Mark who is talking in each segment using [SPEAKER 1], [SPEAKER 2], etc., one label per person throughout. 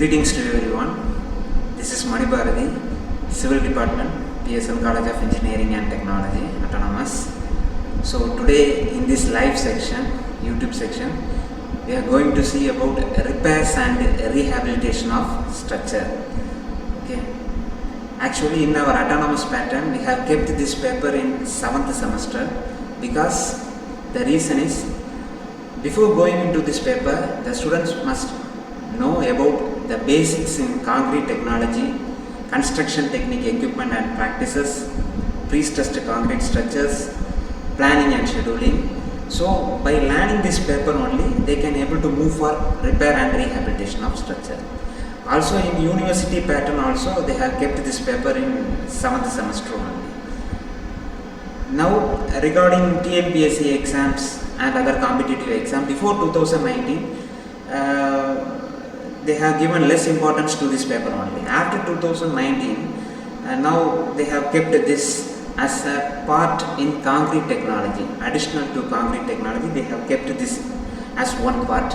[SPEAKER 1] Greetings to everyone. This is Mani Bharati, Civil Department, PSM College of Engineering and Technology, Autonomous. So today in this live section, YouTube section, we are going to see about repairs and rehabilitation of structure. Okay. Actually, in our autonomous pattern, we have kept this paper in 7th semester because the reason is, before going into this paper, the students must know about the basics in concrete technology, construction technique, equipment and practices, pre-stressed concrete structures, planning and scheduling. So by learning this paper only, they can able to move for repair and rehabilitation of structure. Also in university pattern also, they have kept this paper in 7th semester only. Now regarding TNPSC exams and other competitive exam, before 2019, they have given less importance to this paper only. After 2019, now they have kept this as a part in concrete technology. Additional to concrete technology, they have kept this as one part.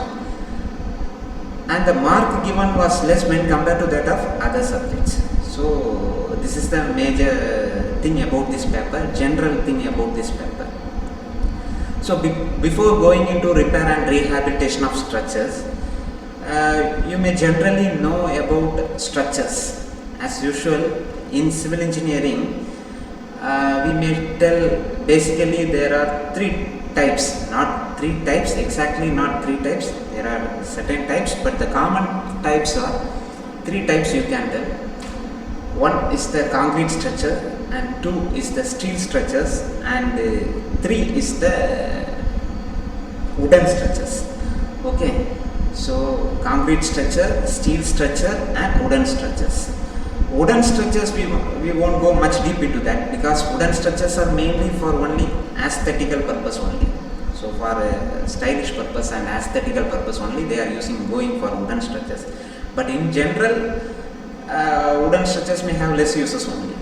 [SPEAKER 1] And the mark given was less when compared to that of other subjects. So this is the major thing about this paper, general thing about this paper. So before going into repair and rehabilitation of structures, you may generally know about structures. As usual in civil engineering, we may tell basically there are three types, not three types, exactly not three types, there are certain types, but the common types are three types you can tell. One is the concrete structure, and two is the steel structures, and three is the wooden structures. Okay. So concrete structure, steel structure and wooden structures. Wooden structures we won't go much deep into that, because wooden structures are mainly for only aesthetical purpose only. So for a stylish purpose and aesthetical purpose only, they are going for wooden structures. But in general, wooden structures may have less uses only.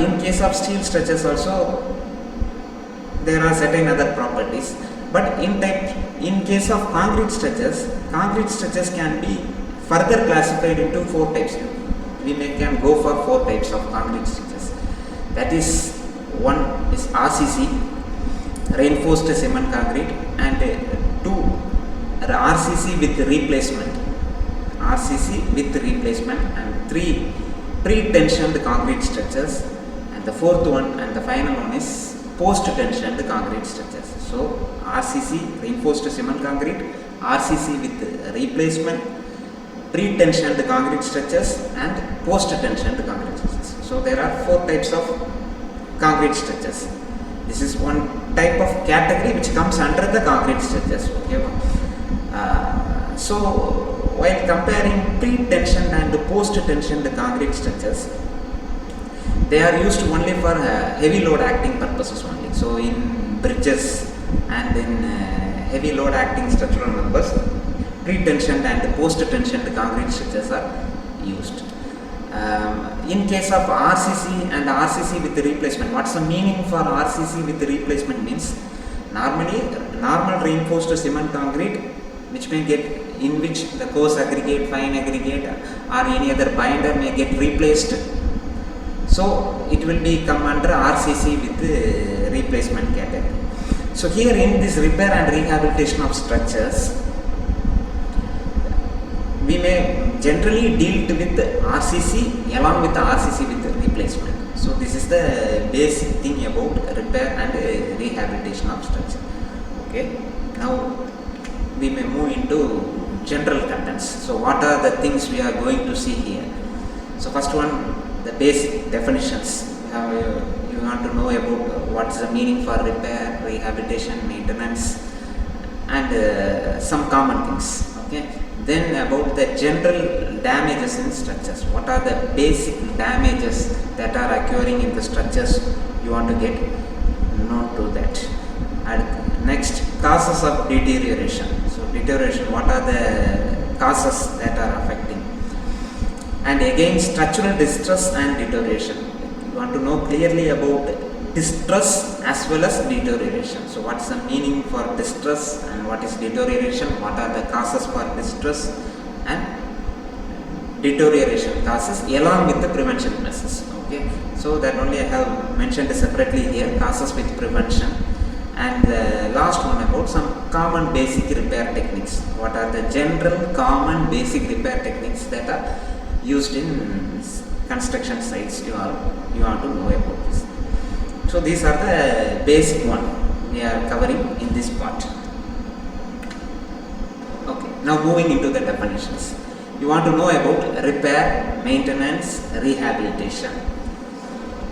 [SPEAKER 1] In case of steel structures also, there are certain other properties. But in case of concrete structures can be further classified into four types. We can go for four types of concrete structures. That is, one is RCC, reinforced cement concrete, and two, RCC with replacement. RCC with replacement, and three, pre-tensioned concrete structures, and the fourth one and the final one is post-tensioned concrete structures. So RCC, reinforced cement concrete, RCC with replacement, pre-tensioned concrete structures and post-tensioned concrete structures. So there are four types of concrete structures. This is one type of category which comes under the concrete structures. Okay. So while comparing pre-tensioned and post-tensioned concrete structures, they are used only for heavy load acting purposes only. So in bridges and in heavy load acting structural members, pre-tensioned and post-tensioned concrete structures are used. In case of RCC and RCC with replacement, what's the meaning for RCC with replacement means? Normally, normal reinforced cement concrete, which may get, in which the coarse aggregate, fine aggregate or any other binder may get replaced. So it will be come under RCC with replacement category. So here in this repair and rehabilitation of structures, we may generally deal with RCC along with the RCC with replacement. So this is the basic thing about repair and rehabilitation of structure. Okay. Now we may move into general contents. So what are the things we are going to see here? So first one, the basic definitions. You want to know about what is the meaning for repair, rehabilitation, maintenance, and some common things. Okay. Then about the general damages in structures. What are the basic damages that are occurring in the structures? You want to get note to that. And next, causes of deterioration. So deterioration, what are the causes that are affecting? And again, structural distress and deterioration. You want to know clearly about distress as well as deterioration. So what's the meaning for distress and what is deterioration? What are the causes for distress and deterioration causes along with the prevention measures. Okay, so that only I have mentioned separately here, causes with prevention. And the last one about some common basic repair techniques. What are the general common basic repair techniques that are used in construction sites? You want to know about this. So these are the basic one we are covering in this part. Okay, now moving into the definitions. You want to know about repair, maintenance, rehabilitation.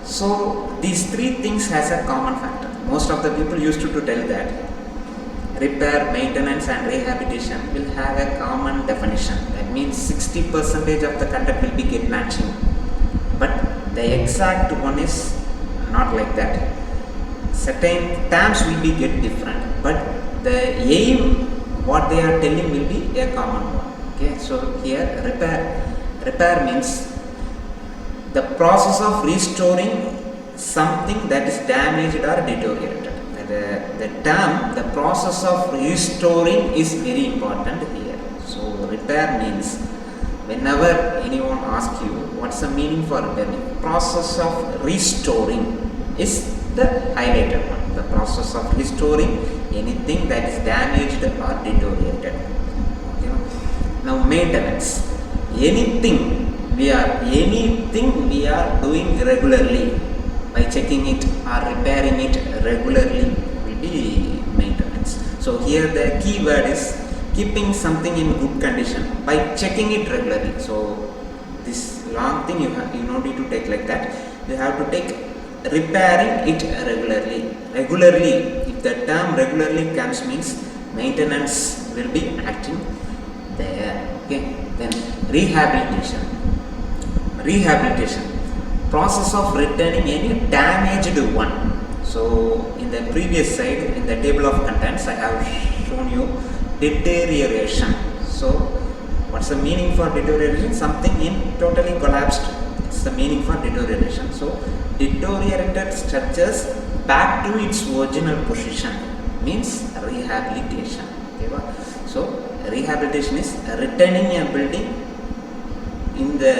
[SPEAKER 1] So these three things has a common factor. Most of the people used to tell that repair, maintenance and rehabilitation will have a common definition. That means 60% of the content will be get matching. But the exact one is not like that. Certain terms will be get different, but the aim, what they are telling, will be a common one. Okay, so here repair means the process of restoring something that is damaged or deteriorated. The term, the process of restoring is very important here. So repair means, whenever anyone asks you what's the meaning for repairing, process of restoring is the highlighted one. The process of restoring anything that is damaged or deteriorated. Okay. Now maintenance, anything we are doing regularly, by checking it or repairing it regularly, will be maintenance. So here the key word is keeping something in good condition by checking it regularly. So this long thing you don't need to take like that. You have to take repairing it regularly. If the term regularly comes, means maintenance will be acting there. Okay. Then rehabilitation, process of returning any damaged one. So in the previous slide, in the table of contents, I have shown you deterioration. So what's the meaning for deterioration? Something in totally collapsed. It's the meaning for deterioration. So deteriorated structures back to its original position means rehabilitation. Okay. So rehabilitation is returning a building in the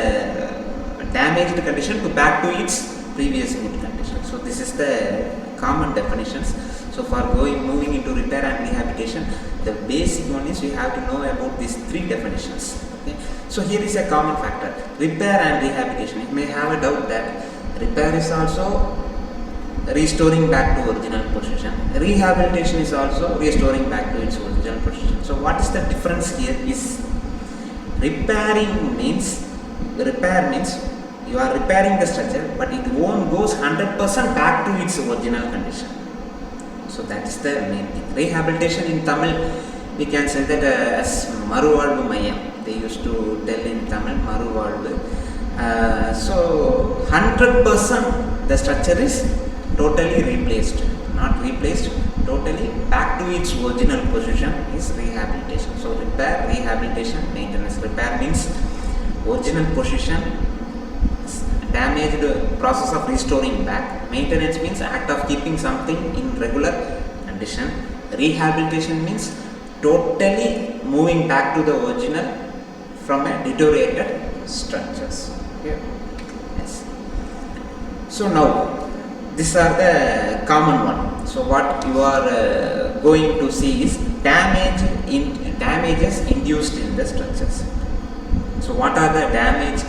[SPEAKER 1] damaged condition to back to its previous good condition. So this is the common definitions. So for moving into repair and rehabilitation, the basic one is we have to know about these three definitions. Okay. So here is a common factor, repair and rehabilitation. You may have a doubt that repair is also restoring back to original position, rehabilitation is also restoring back to its original position. So what is the difference here is, repair means you are repairing the structure, but it won't goes 100% back to its original condition. So that is the main thing. Rehabilitation in Tamil, we can say that as Maruvalvu Mayam. They used to tell in Tamil Maruvalvu. So 100% the structure is totally replaced, not replaced, totally back to its original position is rehabilitation. So repair, rehabilitation, maintenance. Repair means original position, damaged, process of restoring back. Maintenance means act of keeping something in regular condition. Rehabilitation means totally moving back to the original from a deteriorated structures. Okay. Yes. So now these are the common one. So what you are going to see is damages induced in the structures. So what are the damage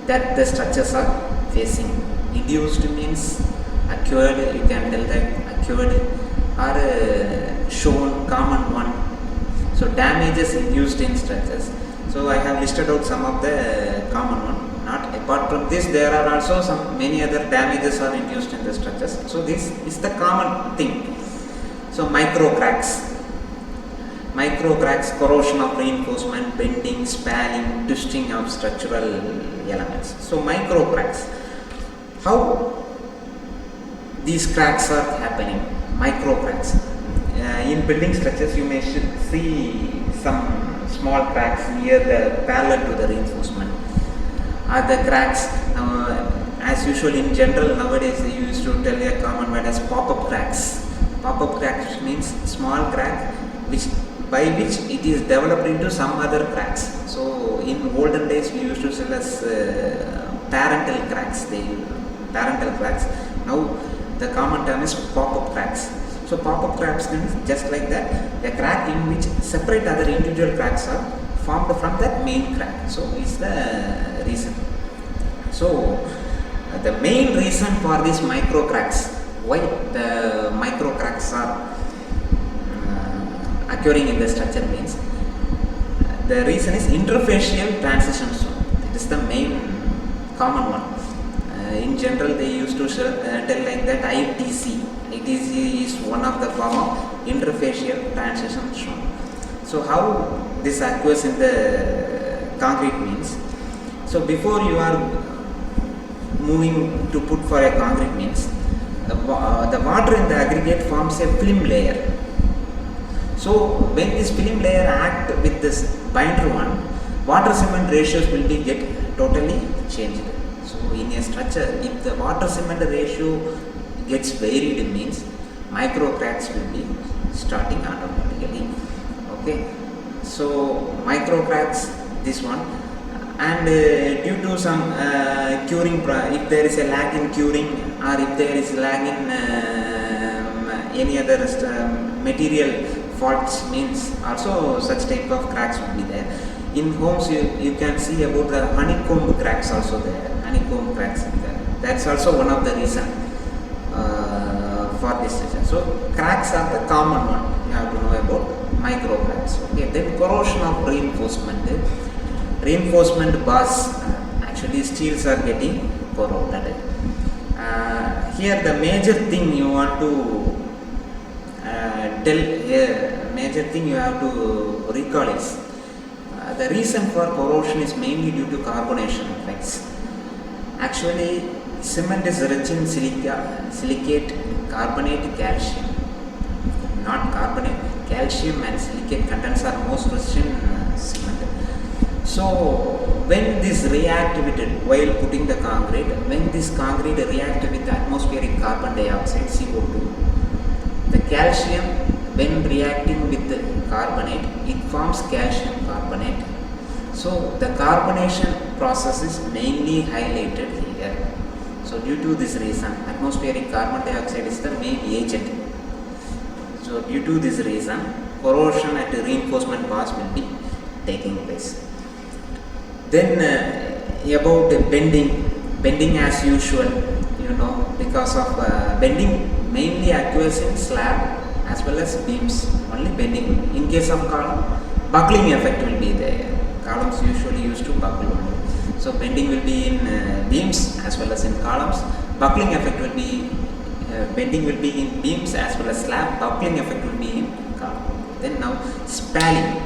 [SPEAKER 1] that the structures are facing? Induced means occurred, you can tell that occurred, or shown, common one. So damages induced in structures. So I have listed out some of the common one. Not apart from this, there are also some many other damages are induced in the structures. So this is the common thing. So micro cracks, corrosion of reinforcement, bending, spalling, twisting of structural elements. So micro cracks, how these cracks are happening? Micro cracks in building structures, you may see some small cracks near the parallel to the reinforcement. Are the cracks, as usual in general nowadays they used to tell a common word as pop-up cracks. Pop-up cracks means small crack which by which it is developed into some other cracks. So in olden days we used to sell as parental cracks. Parental cracks. Now the common term is pop-up cracks. So pop-up cracks means just like that, a crack in which separate other individual cracks are formed from that main crack. So is the reason. So the main reason for these micro cracks, why the micro cracks are occurring in the structure means, the reason is interfacial transition zone. That is the main common one. In general they used to tell like that ITC. ITC is one of the form of interfacial transition zone. So how this occurs in the concrete means, so before you are moving to put for a concrete means, the water in the aggregate forms a film layer. So when this film layer act with this binder one, water cement ratios will be get totally changed. So in a structure, if the water cement ratio gets varied, means micro cracks will be starting automatically. Okay, so micro cracks, this one, and due to some curing, if there is a lag in curing, or if there is lag in any other material faults means, also such type of cracks will be there. In homes you can see about the honeycomb cracks also there, honeycomb cracks there. That's also one of the reason for this reason. So cracks are the common one, you have to know about micro cracks. Okay, then corrosion of reinforcement. Reinforcement bars, actually steels are getting corroded. Here the major thing you want to major thing you have to recall is the reason for corrosion is mainly due to carbonation effects. Actually cement is rich in silicate, carbonate, calcium, not carbonate, calcium and silicate contents are most rich in cement. So when this react with it while putting the concrete, when this concrete react with atmospheric carbon dioxide, CO2, the calcium when reacting with the carbonate, it forms calcium carbonate. So the carbonation process is mainly highlighted here. So due to this reason, atmospheric carbon dioxide is the main agent. So due to this reason, corrosion at reinforcement bars will be taking place. Then about bending as usual, you know, because of bending mainly occurs in slab as well as beams, only bending. In case of column, buckling effect will be there. Columns usually used to buckle only. So bending will be in beams as well as in columns. Buckling effect will be, bending will be in beams as well as slab. Buckling effect will be in column. Then now spalling.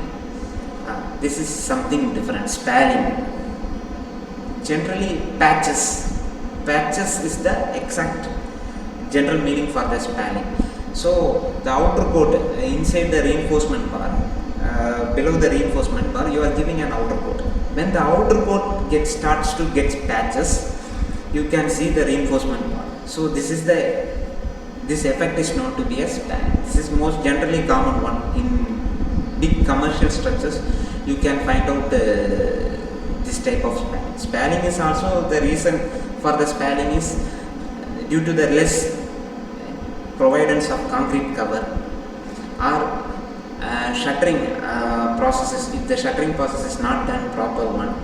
[SPEAKER 1] This is something different. Spalling. Generally patches. Patches is the exact general meaning for the spalling. So the outer coat inside the reinforcement bar, below the reinforcement bar, you are giving an outer coat. When the outer coat starts to get patches, you can see the reinforcement bar. So this effect is known to be a spalling. This is most generally common one in big commercial structures. You can find out this type of spalling. Spalling is also, the reason for the spalling is due to the less providence of concrete cover or shuttering processes. If the shuttering process is not done proper one,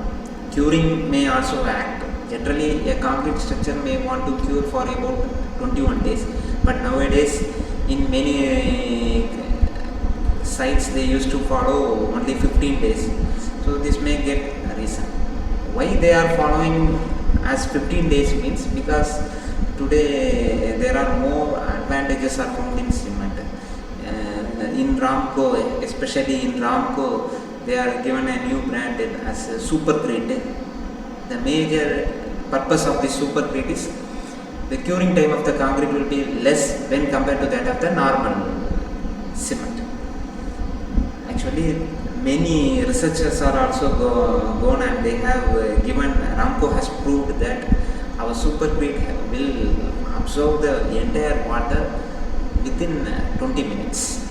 [SPEAKER 1] curing may also act. Generally a concrete structure may want to cure for about 21 days, but nowadays in many sites they used to follow only 15 days. So this may get a reason. Why they are following as 15 days means, because today there are more advantages are found in cement. In Ramco, especially in Ramco, they are given a new brand as Supercrete. The major purpose of this Supercrete is the curing time of the concrete will be less when compared to that of the normal cement. Actually, many researchers are also gone and they have given, Ramco has proved that our Supercrete will absorb the entire water within 20 minutes.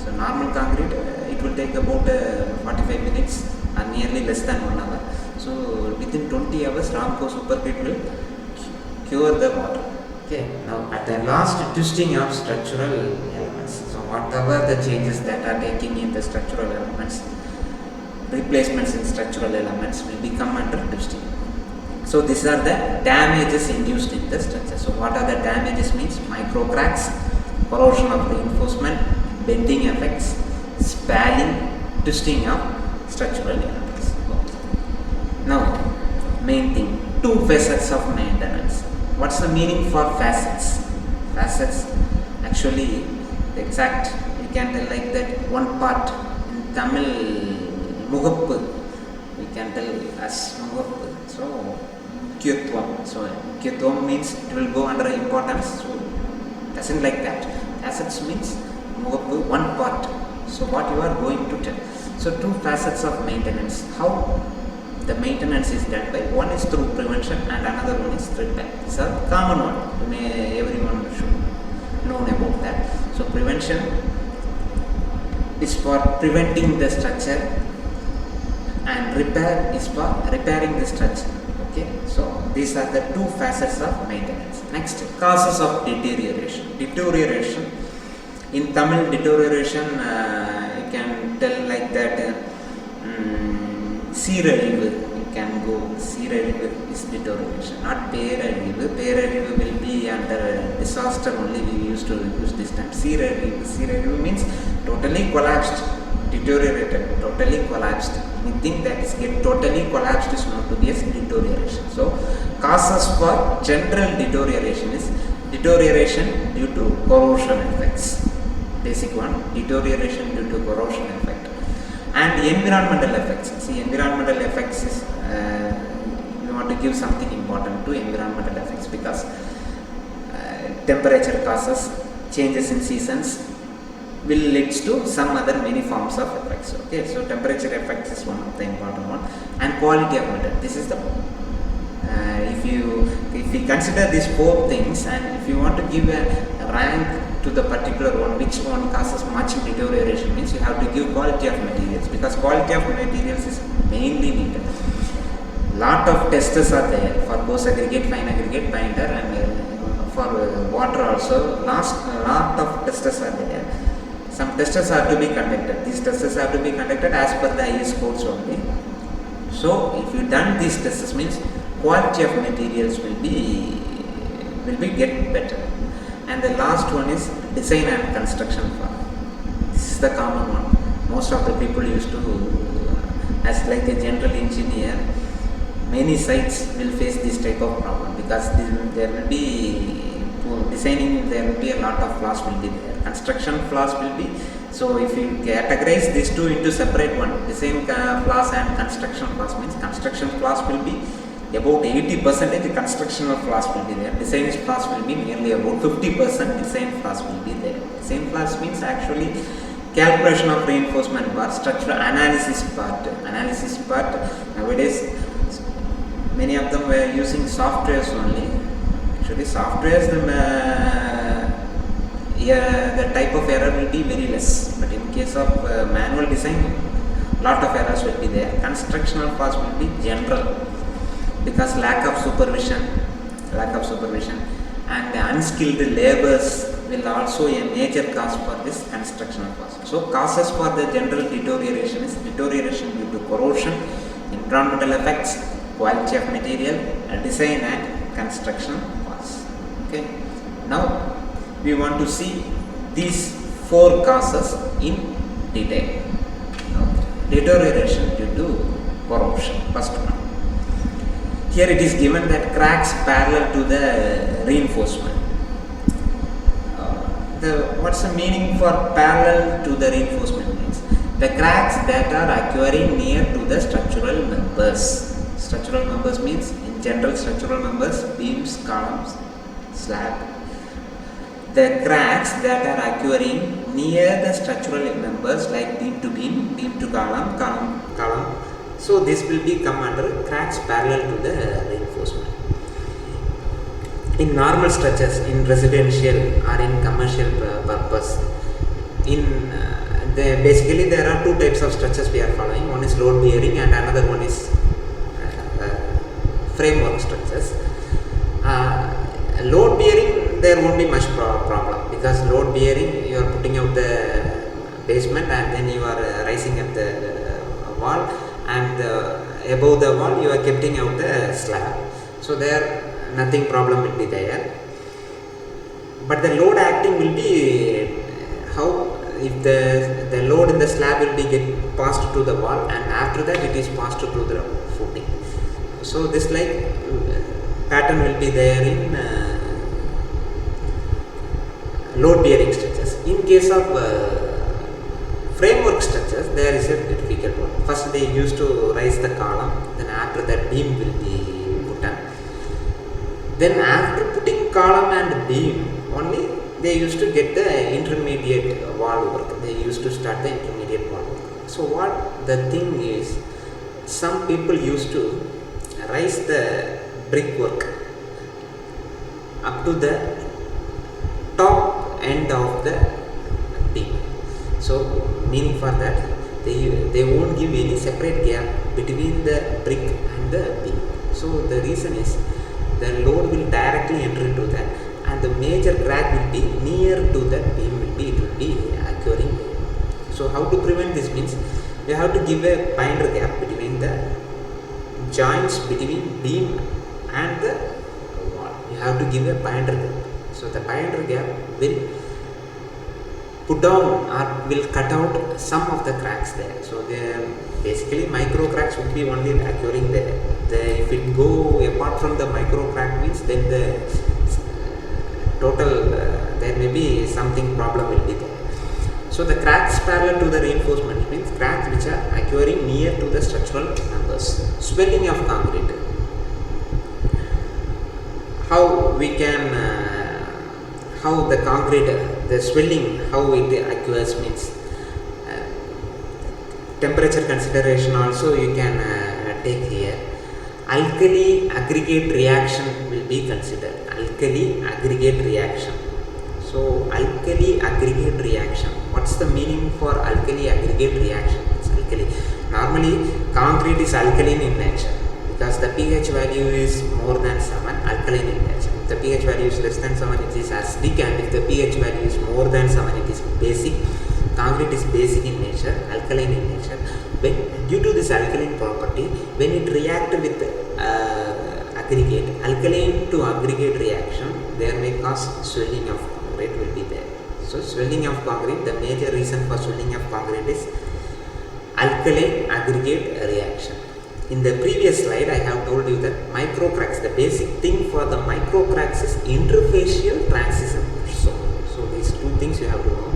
[SPEAKER 1] So normal concrete, it it will take about 45 minutes or nearly less than 1 hour. So within 20 hours Ramco supergrid will cure the water. Okay, now at the last twisting of structural elements, so whatever the changes that are taking in the structural elements, replacements in structural elements will become under twisting. So these are the damages induced in the structure. So what are the damages means? Micro cracks, corrosion of reinforcement, bending effects, spalling, twisting of structural elements. Now, main thing, two facets of maintenance. What's the meaning for facets? Facets, actually, the exact, you can tell like that one part in Tamil, mugappu, we can tell as mugappu. So, mukyatvam. So, mukyatvam means it will go under importance. So, doesn't like that. Facets means mugappu, one part. So, what you are going to tell. So, two facets of maintenance. How the maintenance is done by? One is through prevention and another one is repair. It's a common one. Everyone should know about that. So, prevention is for preventing the structure and repair is for repairing the structure. Okay, so these are the two facets of maintenance. Next, causes of deterioration. Deterioration, in Tamil, deterioration you can tell like that. Seeralivu, you can go. Seeralivu is deterioration, not peralivu. Peralivu will be under disaster only. We used to use this term. Seeralivu means totally collapsed, deteriorated, totally collapsed. Anything that is get totally collapsed is known to be as deterioration. So, causes for general deterioration is deterioration due to corrosion effects. Basic one, deterioration due to corrosion effect. And environmental effects. See, environmental effects is we want to give something important to environmental effects because temperature causes changes in seasons will lead to some other many forms of effects. Okay, so temperature effects is one of the important one, and quality of matter. This is the if we consider these four things, and if you want to give a rank to the particular one, which one causes much deterioration, means you have to give quality of materials, because quality of materials is mainly needed. Lot of testers are there for coarse aggregate, fine aggregate, binder, and for water also. Lot of testers are there. Some testers are to be conducted. These testers have to be conducted as per the IS codes only. So if you done these tests, means quality of materials will be get better. And the last one is design and construction part. This is the common one. Most of the people used to, as like a general engineer, many sites will face this type of problem because there will be designing, there will be a lot of flaws will be there. Construction flaws will be. So if you categorize these two into separate one, design flaws and construction flaws, means construction flaws will be about 80%, the constructional flaws will be there. Design flaws will be nearly about 50%. Design flaws will be there. Design flaws means actually calculation of reinforcement part, structural analysis part. Analysis part, nowadays many of them were using softwares only. Actually softwares, the type of error will be very less, but in case of manual design, lot of errors will be there. Constructional flaws will be general, because lack of supervision and the unskilled laborers will also a major cause for this constructional flaws. So causes for the general deterioration is deterioration due to corrosion, environmental effects, quality of material, design and construction flaws. Okay. Now we want to see these four causes in detail. Deterioration due to corrosion, first one. Here it is given that cracks parallel to the reinforcement. What's the meaning for parallel to the reinforcement means? The cracks that are occurring near to the structural members. Structural members means in general structural members, beams, columns, slab. The cracks that are occurring near the structural members like beam to beam, beam to column, column. So this will be come under cracks parallel to the reinforcement. In normal structures, in residential or in commercial purpose, in basically there are two types of structures we are following. One is load bearing and another one is framework structures. Load bearing, there won't be much problem, because load bearing, you are putting out the basement and then you are rising up the wall, and above the wall you are keeping out the slab. So there nothing problem will be there. But the load acting will be how, if the load in the slab will be get passed to the wall, and after that it is passed to the footing. So this like pattern will be there in load bearing structures. In case of framework structures, there is a difficult one. First they used to raise the column, then after that beam will be put on. Then after putting column and beam only, they used to get the intermediate wall work. They used to start the intermediate wall work. So what the thing is, some people used to raise the brickwork up to the top end of the beam. So meaning for that, they won't give any separate gap between the brick and the beam. So the reason is the load will directly enter into that, and the major crack will be near to that beam, it will be occurring. So how to prevent this means, you have to give a binder gap between the joints between beam and the wall. You have to give a binder gap. So the binder gap will put down or will cut out some of the cracks there. So basically micro cracks will be only occurring there. If it go apart from the micro crack means, then the total there may be something problem will be there. So the cracks parallel to the reinforcement means cracks which are occurring near to the structural members. Swelling of concrete. How we can how the concrete, the swelling, how it occurs means temperature consideration also you can take here. Alkali aggregate reaction will be considered. Alkali aggregate reaction. So alkali aggregate reaction, what's the meaning for alkali aggregate reaction? It's alkali. Normally concrete is alkaline in nature, because the pH value is more than 7, alkaline in nature. If the pH value is less than 7, it is acidic, and if the pH value is more than 7, it is basic. Concrete is basic in nature, alkaline in nature. When due to this alkaline property, when it react with aggregate, alkaline to aggregate reaction, there may cause swelling of concrete will be there. So swelling of concrete, the major reason for swelling of concrete is alkaline aggregate reaction. In the previous slide, I have told you that micro cracks, the basic thing for the micro cracks is interfacial transition. So these two things you have to know.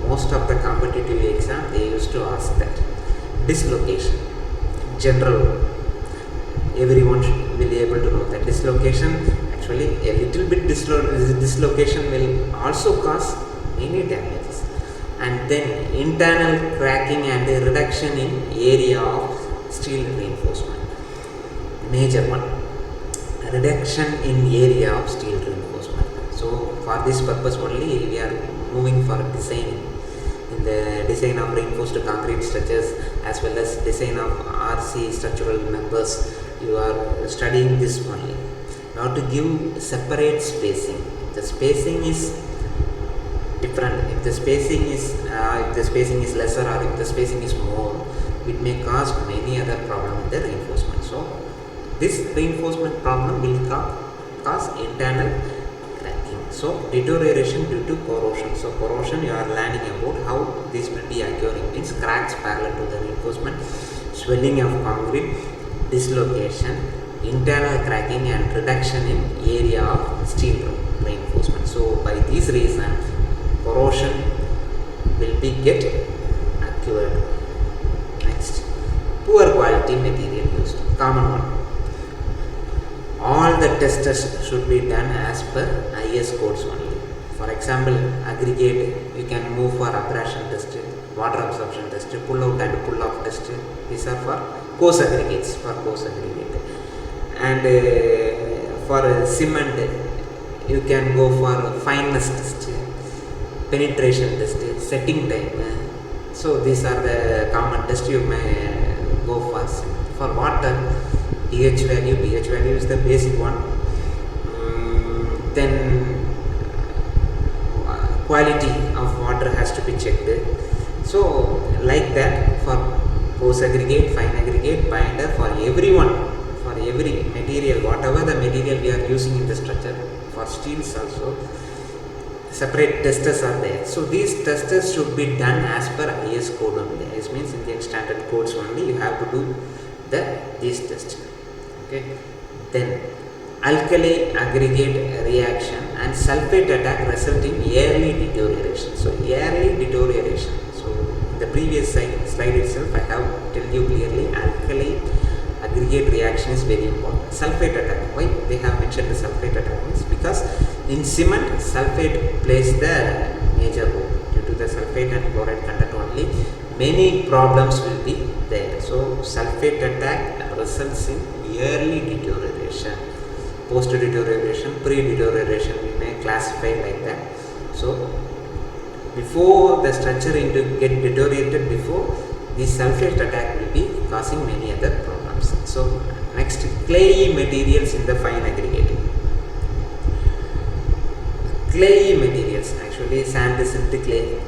[SPEAKER 1] Most of the competitive exam, they used to ask that. Dislocation, general, everyone will be able to know that dislocation, actually a little bit dislocation will also cause many damages. And then internal cracking and reduction in area of steel reinforcement, major one, reduction in area of steel reinforcement. So for this purpose only we are moving for designing. In the design of reinforced concrete structures as well as design of RC structural members, you are studying this only. Now to give separate spacing, the spacing is different. If the spacing is lesser or if the spacing is more, it may cause many other problems with the reinforcement. So this reinforcement problem will cause internal cracking. So deterioration due to corrosion. So corrosion, you are learning about how this will be occurring, means cracks parallel to the reinforcement, swelling of concrete, dislocation, internal cracking and reduction in area of steel reinforcement. So by this reason, corrosion will be get occurred. Next, poor quality material used, common one. All the tests should be done as per IS codes only. For example, aggregate, you can move for abrasion test, water absorption test, pull out and pull off test. These are for coarse aggregates, and for cement you can go for fineness test, penetration test, setting time. So these are the common tests you may go first. For water, pH value is the basic one. Then quality of water has to be checked. So like that, for coarse aggregate, fine aggregate, binder, for everyone, for every material, whatever the material we are using in the structure, for steels also, separate testers are there. So these testers should be done as per IS code only. IS means Indian standard codes only. You have to do these tests. Okay. Then alkali aggregate reaction and sulfate attack result in early deterioration. So early deterioration. So in the previous slide itself, I have tell you clearly, alkali aggregate reaction is very important. Sulfate attack. Why they have mentioned the sulfate attack means because in cement, sulfate plays the major role. Due to the sulfate and chloride content only, many problems will be there. So sulfate attack results in early deterioration, post deterioration, pre-deterioration, we may classify like that. So before the structure get deteriorated, before the sulfate attack will be causing many other problems. So next, clayey materials in the fine aggregate. Clayey materials, actually sand is into clay.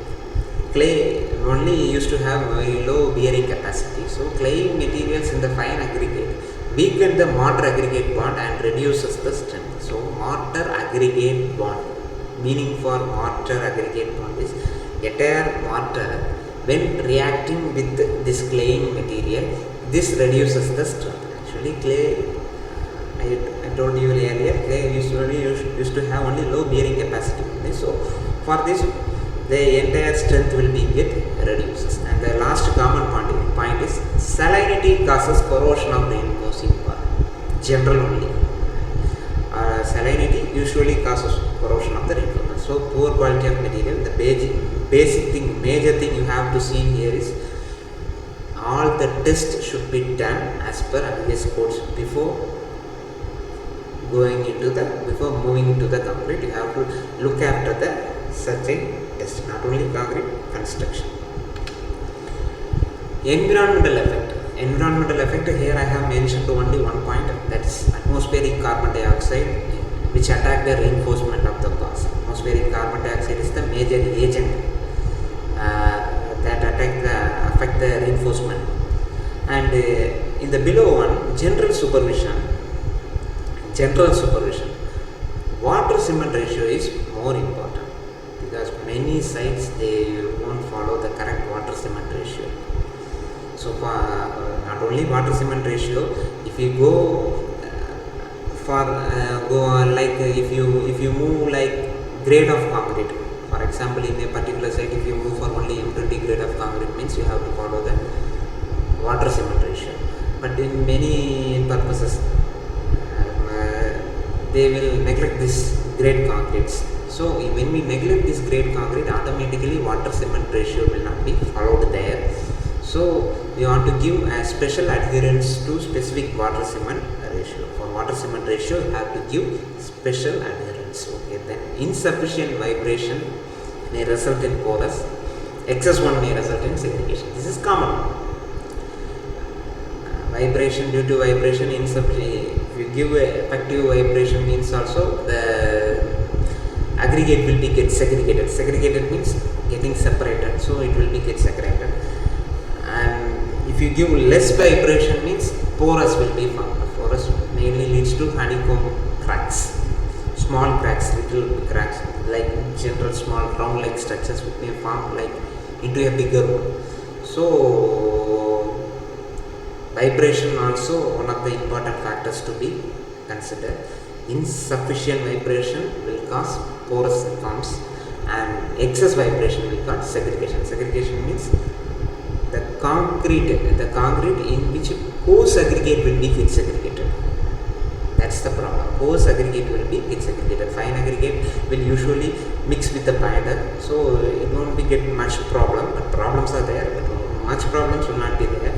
[SPEAKER 1] Clay only used to have very low bearing capacity. So clayey materials in the fine aggregate weaken the mortar aggregate bond and reduces the strength. So mortar aggregate bond, meaning for mortar aggregate bond is entire mortar when reacting with this claying material, this reduces the strength. Actually clay, I told you earlier, they usually used to have only low bearing capacity. So for this, the entire strength will be reduces. And the last common point is salinity causes corrosion of reinforcing bar. General only. Salinity usually causes corrosion of the reinforcement. So poor quality of material. The basic thing, major thing you have to see here is all the tests should be done as per IS codes before moving into the concrete. You have to look after the such a test, not only concrete construction. Environmental effect here I have mentioned only one point, that is atmospheric carbon dioxide, which attack the reinforcement of the bars. Atmospheric carbon dioxide is the major agent that affect the reinforcement. And in the below one, general supervision, water cement ratio is more important, because many sites they won't follow the correct water cement ratio. So for not only water cement ratio, if you go if you move like grade of concrete, for example in a particular site, if you move for only M20 grade of concrete, means you have to follow the water cement ratio. But in many purposes, they will neglect this grade concretes. So when we neglect this grade concrete, automatically water cement ratio will not be followed there. So we want to give a special adherence to specific water cement ratio. For water cement ratio, you have to give special adherence. Okay, then insufficient vibration may result in porous. Excess one may result in segregation. This is common. Vibration, due to vibration, insufficient. If you give a effective vibration, means also the aggregate will be get segregated. Segregated means getting separated. So it will be get separated. And if you give less vibration, means porous will be formed. Porous mainly leads to honeycomb cracks, small cracks, little cracks, like general small round-like structures will be formed like into a bigger one. So vibration also one of the important factors to be considered. Insufficient vibration will cause porous forms, and excess vibration will cause segregation. Segregation means the concrete in which coarse aggregate will be get segregated. That's the problem. Coarse aggregate will be get segregated. Fine aggregate will usually mix with the binder, so it won't be get much problem. But problems are there, but much problems will not be there.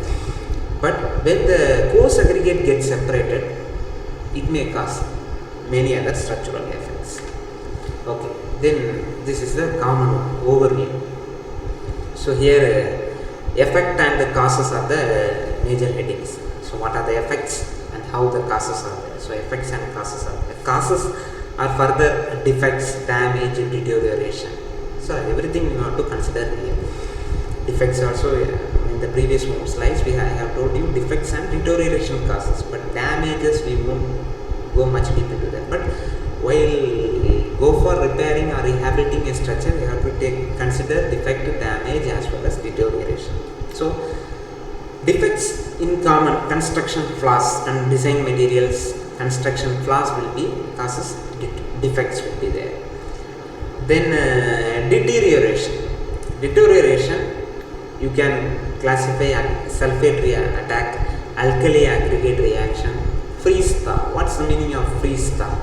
[SPEAKER 1] But when the coarse aggregate gets separated, it may cause many other structural effects. Okay, then this is the common overview. So here
[SPEAKER 2] Effect and the causes are the major headings. So what are the effects and how the causes are there? So effects and causes are there. Causes are further defects, damage, deterioration. So everything we want to consider here. Defects also, in the previous slides I have told you defects and deterioration causes, but damages we won't go much deep into that. But while go for repairing or rehabilitating a structure, we have to consider defect, damage as well as deterioration. So defects in common construction flaws and design materials, construction flaws will be causes, defects will be there. Then deterioration you can classify sulfate attack, alkali aggregate reaction, freeze thaw. What's the meaning of freeze thaw?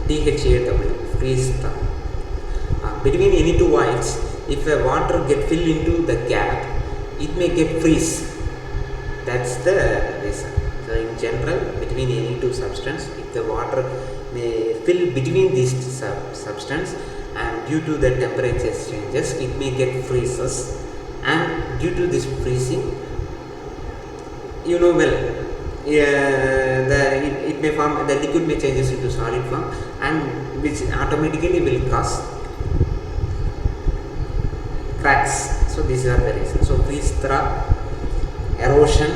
[SPEAKER 2] THAW, freeze thaw. Between any two voids, if a water get filled into the gap, it may get freeze. That's the reason. So in general, between any two substance, if the water may fill between these substance, and due to the temperature changes, it may get freezes, and due to this freezing, you know well, it may form, the liquid may changes into solid form, and which automatically will cause cracks. So these are the reasons. So freeze thaw, erosion,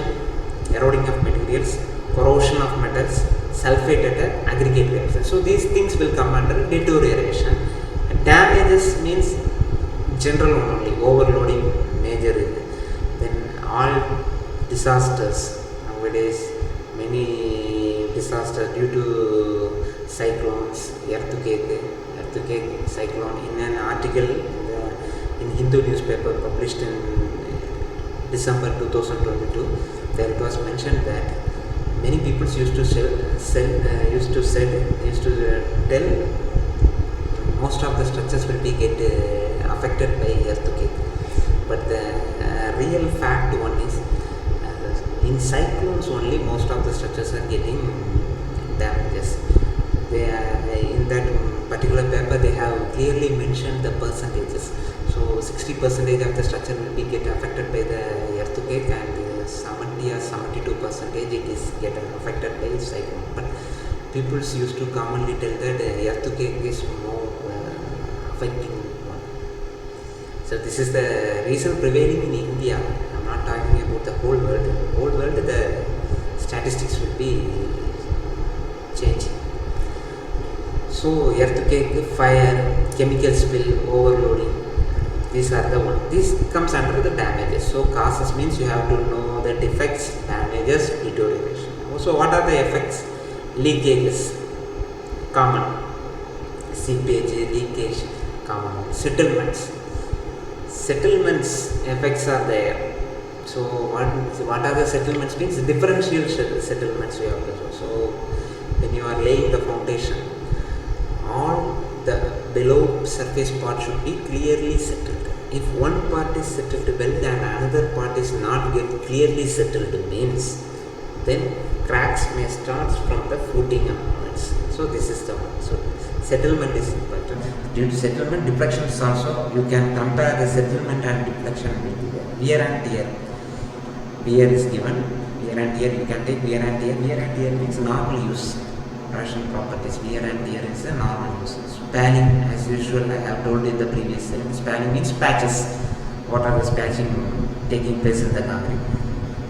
[SPEAKER 2] eroding of materials, corrosion of metals, sulfate attack, aggregate reaction. So these things will come under deterioration. Damages means general only, overloading, major. Then all disasters nowadays, many disasters due to cyclones, earthquake, cyclone. In an article in Hindu newspaper published in December 2022, there it was mentioned that many people used to tell most of the structures will be affected by earthquake, but the real fact one is in cyclones only most of the structures are getting damages. They are, in that particular paper they have clearly mentioned the percentages. So 60% of the structure will be get affected by the earthquake, and 70 or 72% it is get affected by cyclone. But people used to commonly tell that earthquake is more affecting one. So this is the reason prevailing in India. I am not talking about the whole world. Whole world, the statistics will be changing. So earthquake, fire, chemical spill, overloading, these are the one. This comes under the damages. So causes means you have to know the defects, damages, deterioration. So what are the effects? Leakages, common. Seepage, leakage, common. Settlements effects are there. So what are the settlements means? Differential settlements we have to do. So when you are laying the foundation, all the below surface part should be clearly settled. If one part is settled well and another part is not clearly settled, means then cracks may start from the footing onwards. So this is the one. So settlement is important. Due to settlement, deflections also, you can compare the settlement and deflection with wear and tear. Wear is given, wear and tear you can take wear and tear. Wear and tear means normal use. Russian properties, wear and tear is a normal use. Spanning, as usual, I have told in the previous slide. Spanning means patches. What are the patching taking place in the concrete?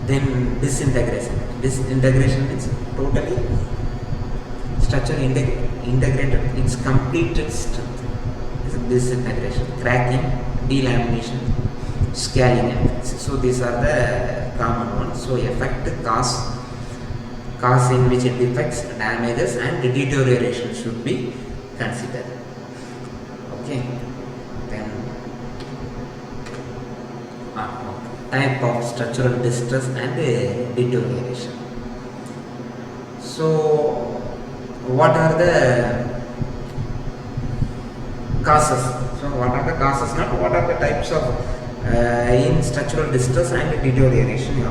[SPEAKER 2] Then disintegration. Disintegration means totally structure integrated its completed strength. Disintegration, cracking, delamination, scaling effects. So these are the common ones. So effect, cause in which it defects, damages and deterioration should be considered. Okay. Then type of structural distress and deterioration. So what are the causes? So what are the causes? Not what are the types of in structural distress and deterioration.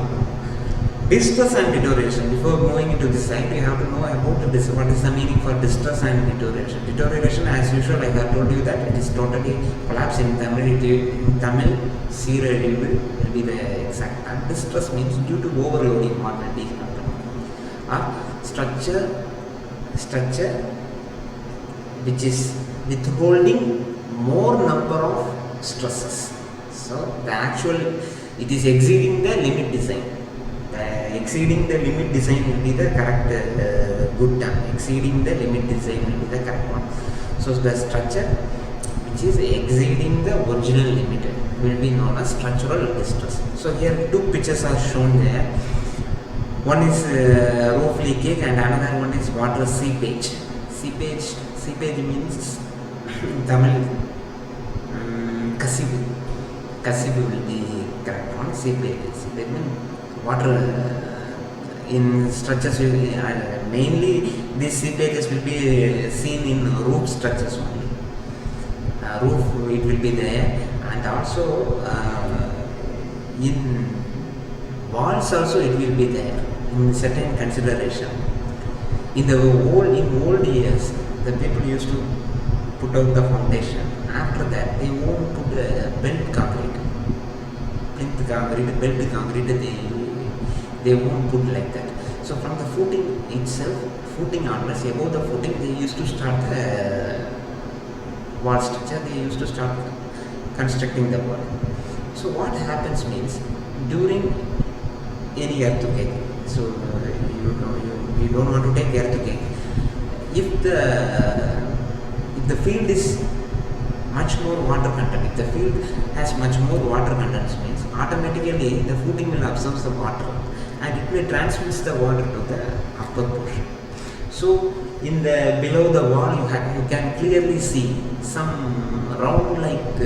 [SPEAKER 1] Distress and deterioration. Before moving into this side, you have to know about this. What is the meaning for distress and deterioration? Deterioration, as usual, I have told you that it is totally collapse in Tamil. In Tamil, seeralivu will be the exact term. Distress means due to overloading what will be happening. Structure which is withholding more number of stresses. So the actual, it is exceeding the limit design. Exceeding the limit design will be the correct good term. Exceeding the limit design will be the correct one. So the structure which is exceeding the original limit will be known as structural distress. So here two pictures are shown there. One is roof leakage and another one is water seepage. Seepage means Tamil kasibu. Kasibu will be correct one. Seepage means water in structures will be, mainly these seepages will be seen in roof structures only. Roof it will be there, and also in walls also it will be there in certain consideration. In the old years, the people used to put out the foundation. After that, they won't put belt concrete. Belt concrete they won't put like that. So from the footing itself, footing onwards, above the footing, they used to start the wall structure. They used to start constructing the wall. So what happens means, during any earthquake, so you don't want to take earthquake. If the field is much more water content, if the field has much more water content, means automatically the footing will absorb the water and it will transmit the water to the upper portion. So in the below the wall you can clearly see some round like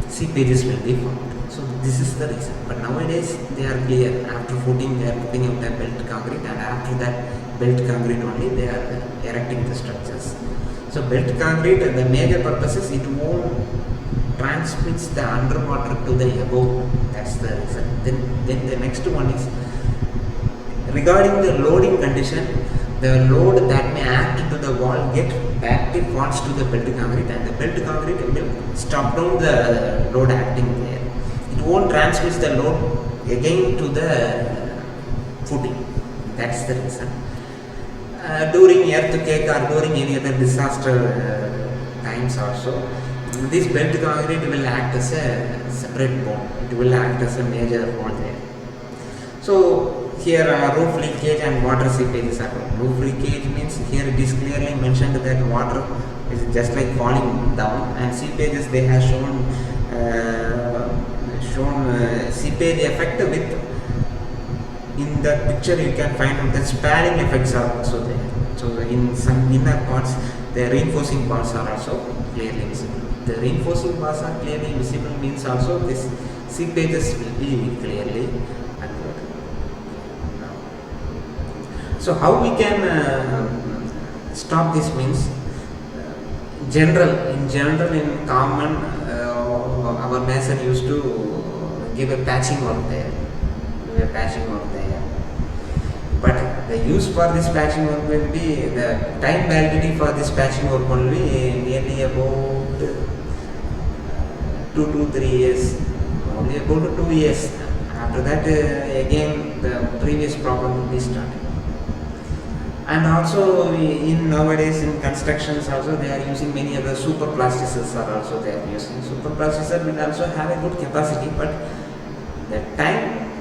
[SPEAKER 1] seepages will be formed. So this is the reason. But nowadays they are clear. After footing they are putting up the belt concrete, and after that belt concrete only they are erecting the structures. So belt concrete, the major purpose is it won't transmits the underwater to the above. That's the reason. Then the next one is regarding the loading condition. The load that may act to the wall get back falls to the belt concrete, and the belt concrete will stop down the load acting there. It won't transmit the load again to the footing. That's the reason. During earthquake or during any other disaster times also, this belt concrete will act as a separate bone. It will act as a major bone there. So here roof leakage and water seepages are known. Roof leakage means here it is clearly mentioned that water is just like falling down, and seepages they have shown seepage effect with, in the picture you can find out the sparring effects are also there. So in some inner parts the reinforcing bars are also clearly visible. The reinforcing bars are clearly visible means also this seepages will be clearly occurred. So how we can stop this means, in general in common our mason used to give a patching work there. But the use for this patching work will be, the time validity for this patching work will be nearly about 2 to 3 years, only about 2 years. After that again the previous problem will be started. And also in nowadays in constructions also they are using many other super plasticers are also they are using. Super plasticer will also have a good capacity, but the time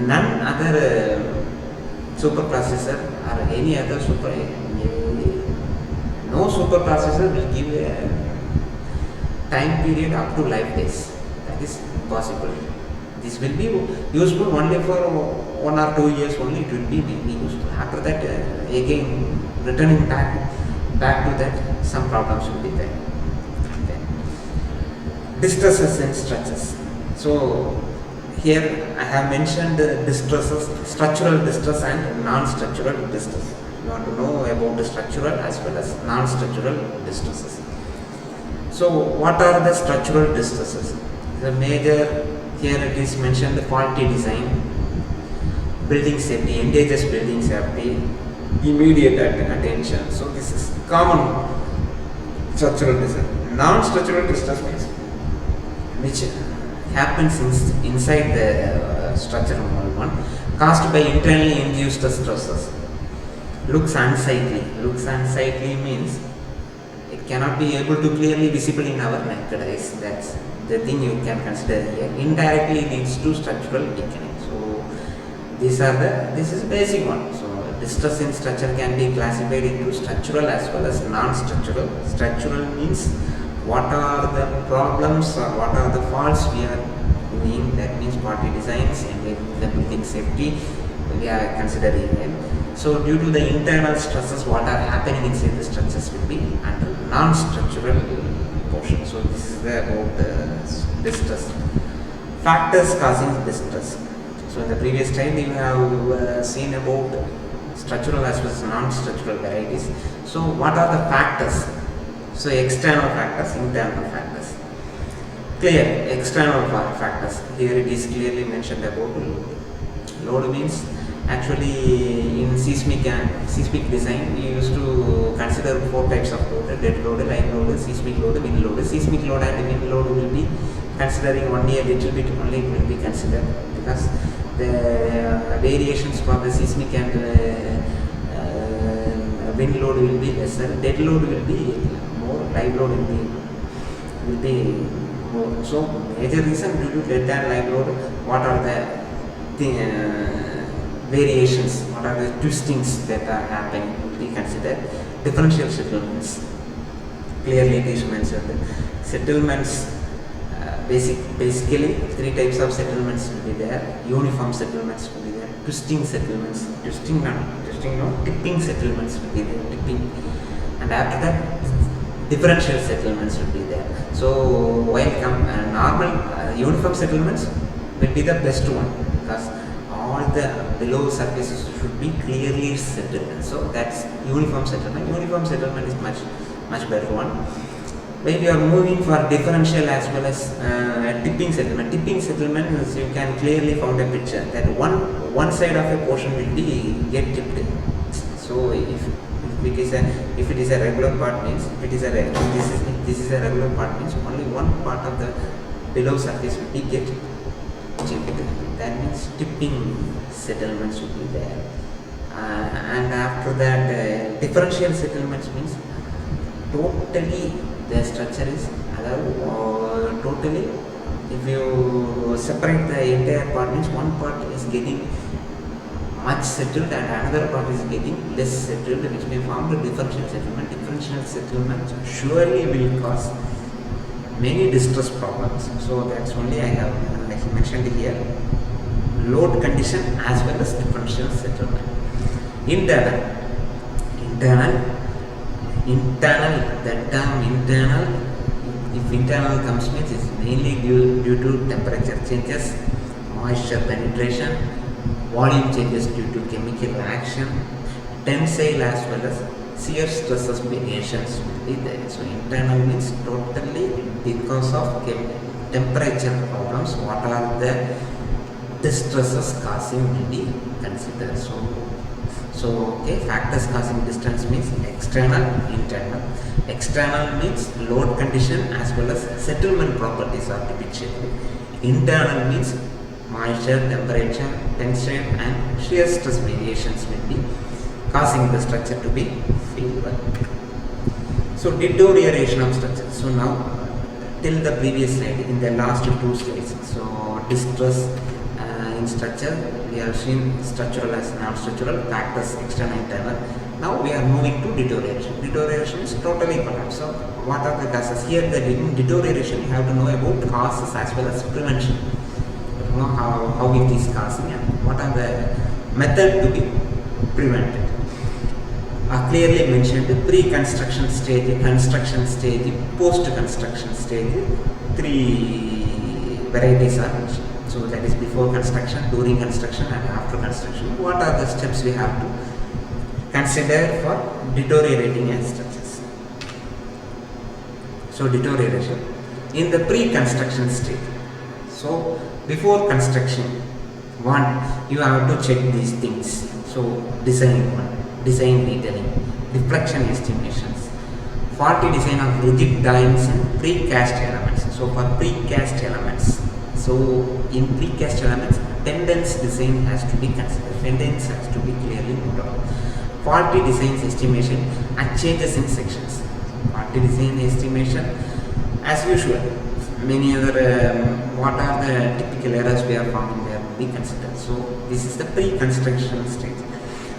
[SPEAKER 1] none other super plasticser or any other no super plasticser will give a time period up to life days. That is impossible. This will be useful only for 1 or 2 years only. It will be maybe useful. After that again returning back to that, some problems will be there. Distresses and structures. So here I have mentioned distresses, structural distress and non-structural distress. You want to know about the structural as well as non-structural distresses. So what are the structural distresses? The major, here it is mentioned, the faulty design, building safety, engages building safety, immediate attention. So this is common structural distress. Non-structural distress means which happens inside the structural one, caused by internally induced stresses. Looks unsightly. Looks unsightly means it cannot be able to clearly visible in our naked eyes. That's the thing you can consider here. Indirectly leads to structural weakening. So this is basic one. So distress in structure can be classified into structural as well as non-structural. Structural means what are the problems or what are the faults we are doing. That means party designs and the building safety we are considering it. So due to the internal stresses what are happening inside the structures will be under non-structural portion. So this is about the distress. Factors causing distress. So in the previous slide we have seen about structural as well as non-structural varieties. So what are the factors? So external factors, internal factors. Clear, external factors. Here it is clearly mentioned about load. Load means actually in seismic design we used to consider 4 types of load: dead load, line load, seismic load, wind load. Seismic load and wind load will be considering only a little bit only will be considered, because the variations for the seismic and wind load will be lesser, dead load will be more, live load will be more. So major reason due to dead and live load, what are the variations, what are the twistings that are happening will be considered. Differential settlements, clearly it is mentioned. Settlements, basically 3 types of settlements will be there. Uniform settlements will be there, tipping settlements will be there, tipping, and after that differential settlements will be there. So while normal uniform settlements will be the best one, because all the below surfaces should be clearly settled. So that's uniform settlement. Uniform settlement is much better one. When we are moving for differential as well as tipping settlement. Tipping settlement is, you can clearly find a picture that one side of a portion will be get tipped. So if it is a regular part means this is a regular part means only one part of the below surface will be get tipped. That means tipping settlements will be there. And after that, differential settlements means totally the structure is totally, if you separate the entire part means one part is getting much settled and another part is getting less settled, which may form the differential settlement. Differential settlement surely will cause many distress problems. So that's only I have mentioned here. Load condition as well as differential settlement. Internal, the term internal, if internal comes means it's mainly due to temperature changes, moisture penetration, volume changes due to chemical action, tensile as well as shear stresses variations will be there. So internal means totally because of temperature problems, what are the distresses causing will be considered. So okay, factors causing distress means external, internal. External means load condition as well as settlement properties are to be checked. Internal means moisture, temperature, tension and shear stress variations will be causing the structure to be feeble. So deterioration of structure. So now till the previous slide, in the last 2 slides, so distress in structure we have seen structural as non-structural, factors external, internal. Now we are moving to deterioration. Deterioration is totally collapse. So what are the causes? Here the deterioration you have to know about causes as well as prevention. You know how it is causing and what are the method to be prevented. Clearly mentioned pre-construction stage, construction stage, post-construction stage. 3 varieties are mentioned. So that is before construction, during construction and after construction. What are the steps we have to consider for deteriorating structures? So deterioration in the pre-construction stage. So before construction,
[SPEAKER 2] One, you have to check these things. So design one, design detailing, reflection estimations, faulty design of rigid dies and precast elements. So for precast elements, so in precast elements, tendons design has to be considered. Tendons has to be clearly noted out. Faulty designs estimation and changes in sections. Faulty design estimation, as usual, many other what are the typical errors we are finding there will be considered. So this is the pre-construction stage.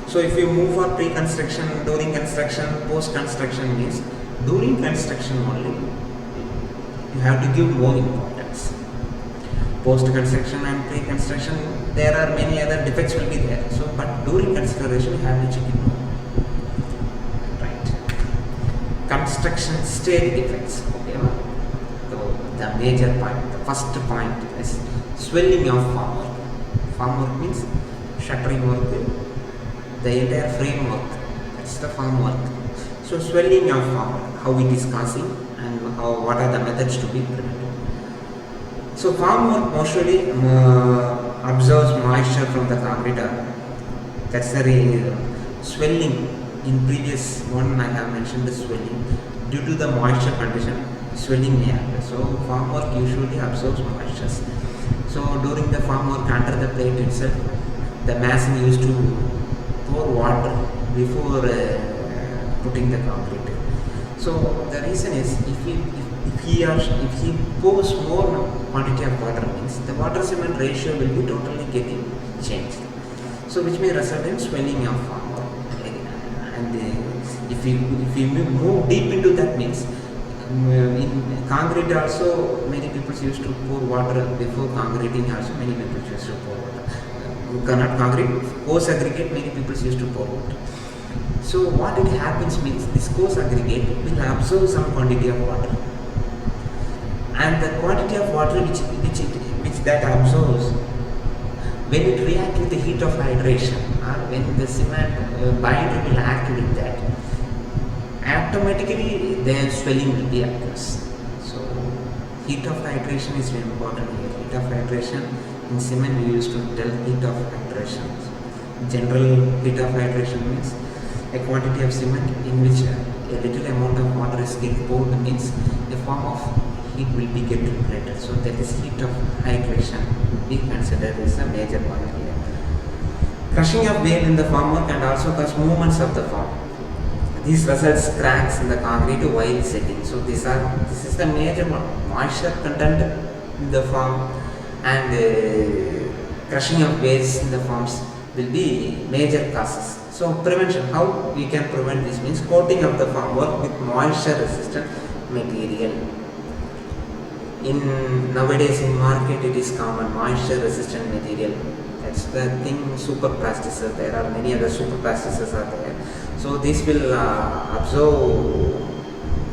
[SPEAKER 2] So if you move for pre-construction, during construction, post-construction means during construction only you have to give more importance. Post-construction and pre-construction, there are many other defects will be there. So but during consideration you have to check it more. Right. Construction stage defects. Okay. So the major point, the first point is swelling of formwork. Formwork means shuttering work, the entire framework. That's the formwork. So swelling of formwork, how it is causing and what are the methods to be prevented. So formwork mostly absorbs moisture from the concrete. That's the swelling. In previous one I have mentioned the swelling due to the moisture condition. Swelling may happen. So formwork usually absorbs moisture. So during the formwork under the plate itself, the mason used to pour water before putting the concrete. So the reason is if he pours more quantity of water means the water cement ratio will be totally getting changed. So which may result in swelling of formwork. And if you move deep into that means in concrete also many people used to pour water before concreting. Also many people used to pour water. Not concrete, coarse aggregate many people used to pour water. So what it happens means this coarse aggregate will absorb some quantity of water, and the quantity of water which that absorbs, when it reacts with the heat of hydration or when the cement binder will act with that, automatically their swelling will be occurs. So heat of hydration is very important here. Heat of hydration in cement we used to tell heat of hydration. General heat of hydration means a quantity of cement in which a little amount of water is getting poured means a form of heat will be get generated. So that is heat of hydration we consider is a major point here. Crushing of wave in the formwork and also cause movements of the form. These results cracks in the concrete while setting. So this is the major moisture content in the form, and crushing of waves in the forms will be major causes. So prevention, how we can prevent this means coating of the formwork with moisture resistant material. Nowadays in market it is common moisture resistant material. That's the thing. Super plasticers, there are many other super plasticers are there. So this will absorb